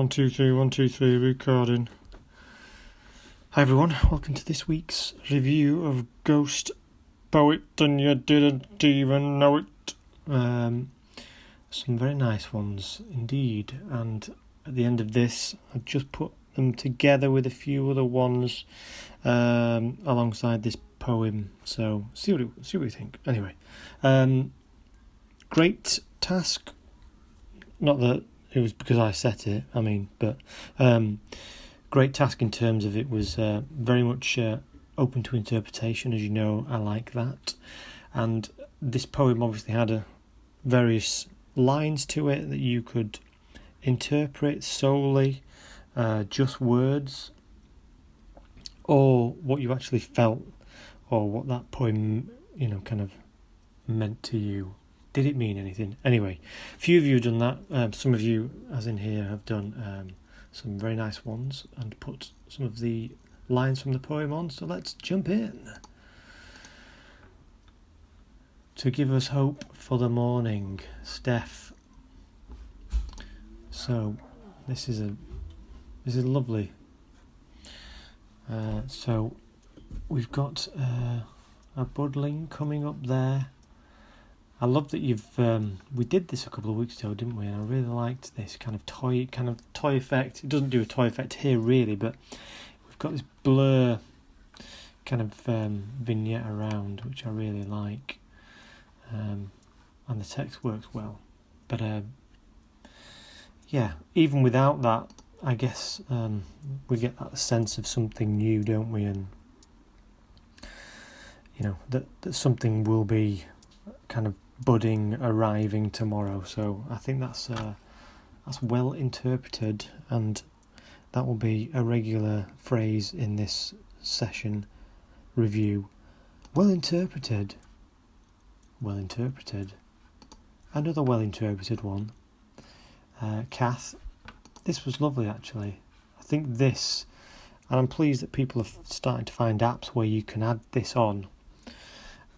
1, 2, 3, 1, 2, 3, recording. Hi everyone, welcome to this week's review of Ghost Poet and You Didn't Even Know It. Some very nice ones indeed, and at the end of this I've just put them together with a few other ones alongside this poem, so see what you think. Anyway, great task, not that it was because I set it, but great task in terms of it was very much open to interpretation. As you know, I like that. And this poem obviously had various lines to it that you could interpret solely, just words, or what you actually felt, or what that poem, kind of meant to you. Did it mean anything? Anyway, a few of you have done that. Some of you, as in here, have done some very nice ones and put some of the lines from the poem on. So let's jump in. To give us hope for the morning, Steph. So this is lovely. So we've got a buddling coming up there. I love that we did this a couple of weeks ago, didn't we? And I really liked this kind of toy effect. It doesn't do a toy effect here really, but we've got this blur kind of vignette around, which I really like. And the text works well. But even without that, I guess we get that sense of something new, don't we? And that something will be kind of budding, arriving tomorrow. So I think that's well interpreted, and that will be a regular phrase in this session review. Well interpreted. Another well interpreted one. Kath, this was lovely actually. I think this, and I'm pleased that people are starting to find apps where you can add this on,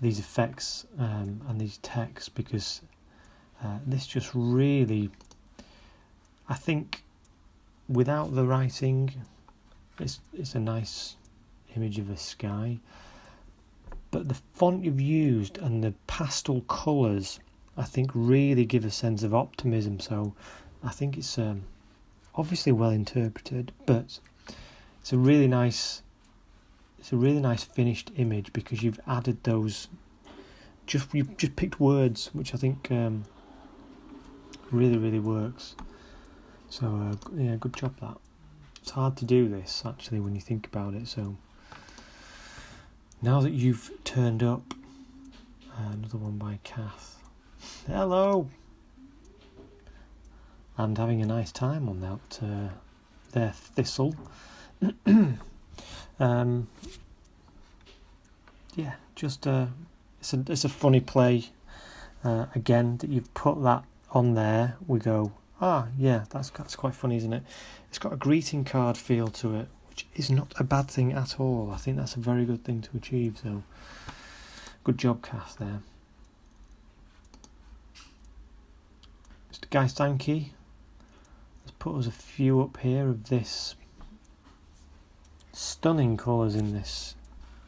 these effects and these texts, because this just really, I think without the writing, it's a nice image of a sky, but the font you've used and the pastel colours, I think really give a sense of optimism. So I think it's obviously well interpreted, but it's a really nice finished image, because you've added those. You've just picked words, which I think really works. So good job. That it's hard to do this actually when you think about it. So now that you've turned up, another one by Kath. Hello. And having a nice time on that their thistle. It's a funny play. Again, that you've put that on there. We go, that's quite funny, isn't it? It's got a greeting card feel to it, which is not a bad thing at all. I think that's a very good thing to achieve. So, good job, Kath, there. Mr. Guy Stanky has put us a few up here of this stunning colours in this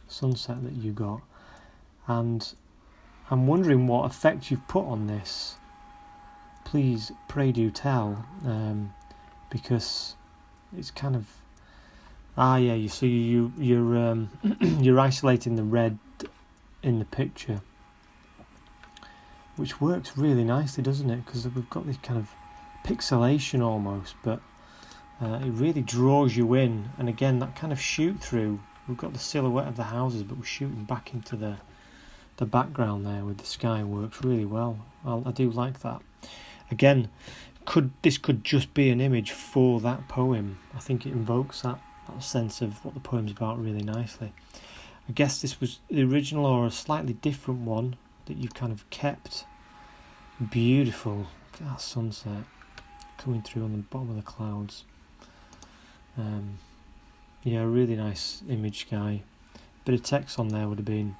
sunset that you got, and I'm wondering what effect you've put on this. Please, pray do tell, because it's kind of you're you're isolating the red in the picture, which works really nicely, doesn't it? Because we've got this kind of pixelation almost, but it really draws you in. And again, that kind of shoot through, we've got the silhouette of the houses, but we're shooting back into the background there with the sky, works really well. I do like that. Again, this could just be an image for that poem. I think it invokes that sense of what the poem's about really nicely. I guess this was the original or a slightly different one that you've kind of kept. Beautiful. Look at that sunset coming through on the bottom of the clouds. Really nice image, Guy. Bit of text on there would have been.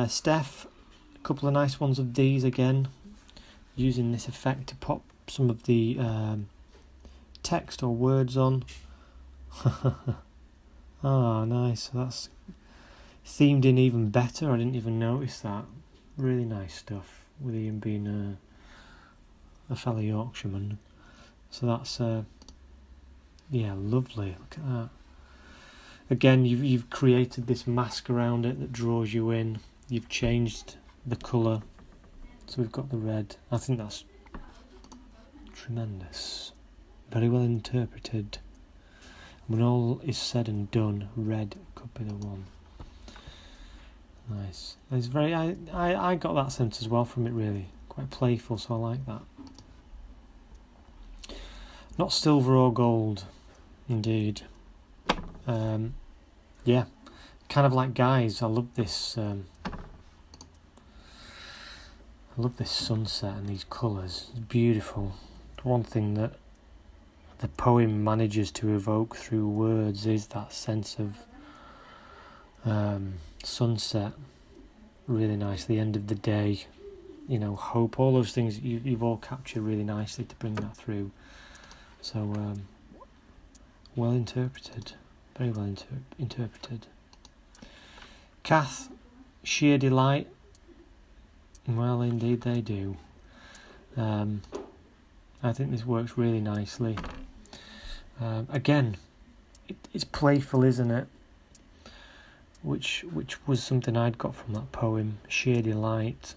Steph, a couple of nice ones of these again, using this effect to pop some of the text or words on. Ah, nice. So that's themed in even better. I didn't even notice that. Really nice stuff with Ian being a fellow Yorkshireman. So that's lovely. Look at that. Again, you've created this mask around it that draws you in. You've changed the colour, so we've got the red. I think that's tremendous. Very well interpreted. When all is said and done, red could be the one. Nice. It's very. I got that sense as well from it. Really, quite playful. So I like that. Not silver or gold, indeed. Yeah, kind of like Guys. I love this. I love this sunset and these colours. It's beautiful. One thing that the poem manages to evoke through words is that sense of sunset. Really nice. The end of the day. Hope. All those things you've all captured really nicely to bring that through. So well interpreted. Very well interpreted. Kath, sheer delight. Well, indeed they do. I think this works really nicely. Again, it's playful, isn't it? Which was something I'd got from that poem, sheer delight.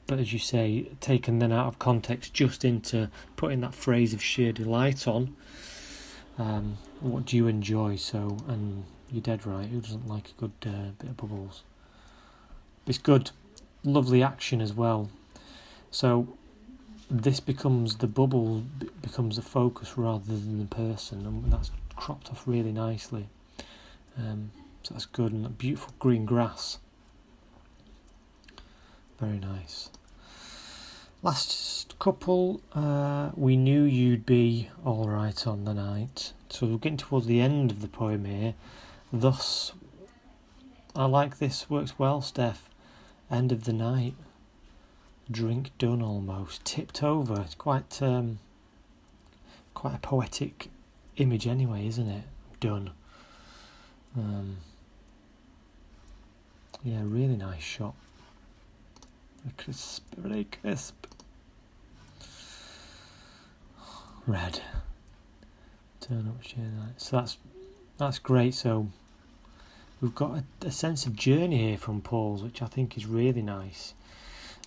But as you say, taken then out of context, just into putting that phrase of sheer delight on. What do you enjoy? So, and you're dead right. Who doesn't like a good bit of bubbles? It's good, lovely action as well. So this becomes the bubble becomes the focus rather than the person, and that's cropped off really nicely. So that's good, and that beautiful green grass. Very nice. Last couple, we knew you'd be alright on the night. So we're getting towards the end of the poem here. Thus, I like this, works well, Steph. End of the night. Drink done almost. Tipped over. It's quite a poetic image anyway, isn't it? Done. Yeah, really nice shot. Very crisp. Red. Turn up sheer light. So that's great. So we've got a sense of journey here from Paul's, which I think is really nice.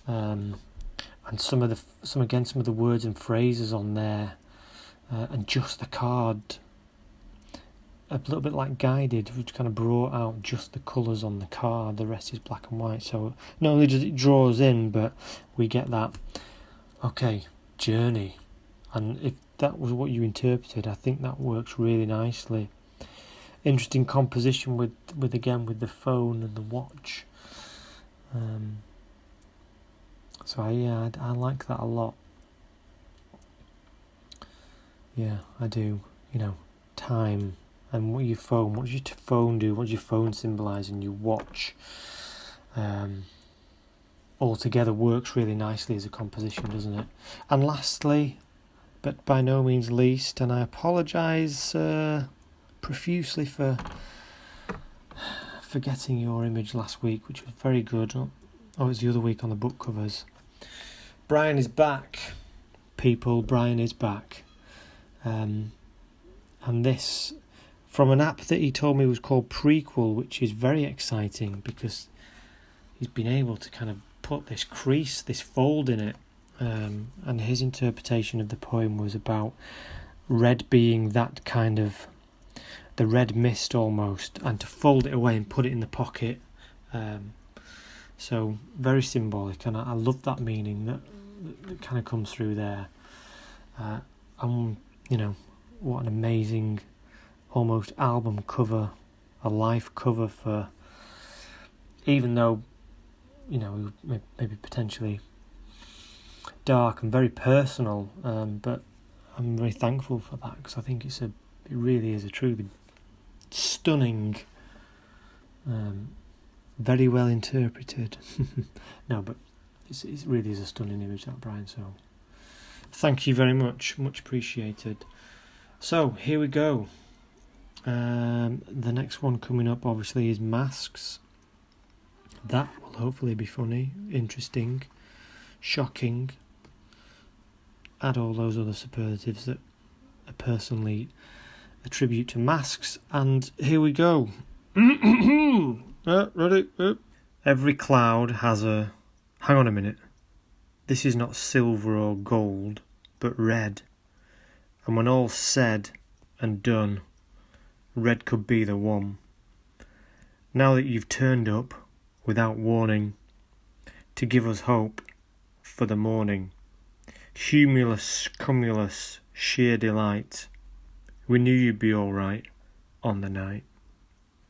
And some of the words and phrases on there, and just the card. A little bit like Guided, which kind of brought out just the colours on the card, the rest is black and white. So not only does it draw us in, but we get that, okay, journey. And if that was what you interpreted, I think that works really nicely. Interesting composition with the phone and the watch. So I like that a lot. Yeah, I do. Time. And what does your phone do? What does your phone symbolise? And your watch all together works really nicely as a composition, doesn't it? And lastly, but by no means least, and I apologise profusely for forgetting your image last week, which was very good. Oh, it's the other week on the book covers. Brian is back, people. Brian is back. And this, from an app that he told me was called Prequel, which is very exciting because he's been able to kind of put this crease, this fold in it. And his interpretation of the poem was about red being that kind of, the red mist almost, and to fold it away and put it in the pocket. So very symbolic, and I love that meaning that kind of comes through there. And what an amazing, almost album cover, a life cover for, even though, maybe potentially dark and very personal, but I'm very thankful for that because I think it really is a truly stunning, very well interpreted. No, but it really is a stunning image, that, Brian. So Thank you very much. Much appreciated. So, here we go. The next one coming up, obviously, is masks. That will hopefully be funny, interesting, shocking. Add all those other superlatives that I personally attribute to masks. And here we go. Ready? Every cloud has a... Hang on a minute. This is not silver or gold, but red. And when all's said and done, red could be the one. Now that you've turned up, without warning, to give us hope for the morning, humulus, cumulus, sheer delight, we knew you'd be all right on the night.